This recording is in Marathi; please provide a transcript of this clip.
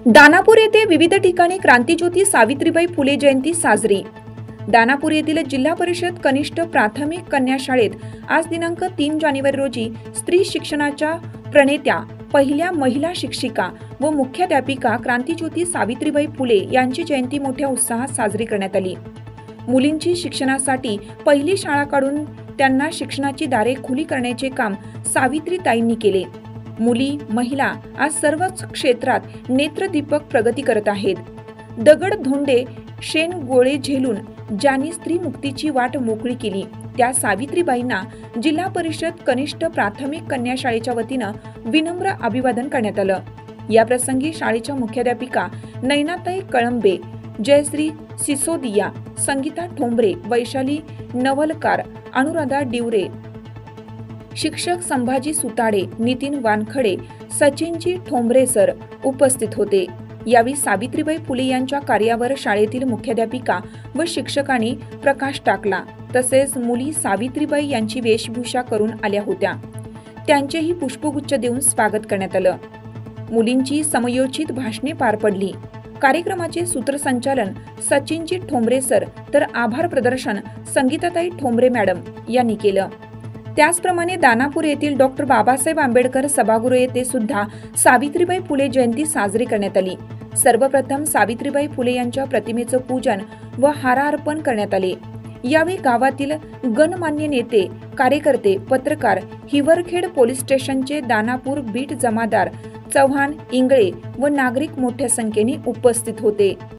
दानापूर येथे विविध ठिकाणी क्रांतीज्योती सावित्रीबाई फुले जयंती साजरी। दानापूर येथील जिल्हा परिषद कनिष्ठ प्राथमिक कन्या शाळेत आज दिनांक 3 जानेवारी रोजी स्त्री शिक्षणाच्या प्रणेत्या, पहिल्या महिला शिक्षिका व मुख्याध्यापिका क्रांतीज्योती सावित्रीबाई फुले यांची जयंती मोठ्या उत्साहात साजरी करण्यात आली। मुलींची शिक्षणासाठी पहिली शाळा काढून त्यांना शिक्षणाची दारे खुली करण्याचे काम सावित्रीताईंनी केले। मुली, महिला आज सर्वच क्षेत्रात नेत्रदीपक प्रगती करत आहेत। दगड धोंडे शेण गोळे झेलून ज्यांनी स्त्री मुक्तीची वाट मोकळी केली त्या सावित्रीबाईंना जिल्हा परिषद कनिष्ठ प्राथमिक कन्या शाळेच्या वतीनं विनम्र अभिवादन करण्यात आलं। या प्रसंगी शाळेच्या मुख्याध्यापिका नैनाताई कळंबे, जयश्री सिसोदिया, संगीता ठोंबरे, वैशाली नवलकार, अनुराधा डिवरे, शिक्षक संभाजी सुताडे, नितीन वानखडे, सचिनजी ठोंबरे सर उपस्थित होते। यावेळी सावित्रीबाई फुले यांच्या कार्यावर शाळेतील मुख्याध्यापिका व शिक्षकांनी प्रकाश टाकला। तसेच मुली सावित्रीबाई यांची वेशभूषा करून आल्या होत्या, त्यांचेही पुष्पगुच्छ देऊन स्वागत करण्यात आलं। मुलींची समयोचित भाषणे पार पडली। कार्यक्रमाचे सूत्रसंचालन सचिनजी ठोंबरे सर तर आभार प्रदर्शन संगीताताई ठोंबरे मॅडम यांनी केलं। त्याचप्रमाणे दानापूर येथील डॉक्टर बाबासाहेब आंबेडकर सभागृह येथे सुद्धा सावित्रीबाई फुले जयंती साजरी करण्यात आली। सर्वप्रथम सावित्रीबाई फुले यांच्या प्रतिमेचं पूजन व हारार्पण करण्यात आले। यावेळी गावातील गणमान्य नेते, कार्यकर्ते, पत्रकार, हिवरखेड पोलीस स्टेशनचे दानापूर बीट जमादार चव्हाण, इंगळे व नागरिक मोठ्या संख्येने उपस्थित होते।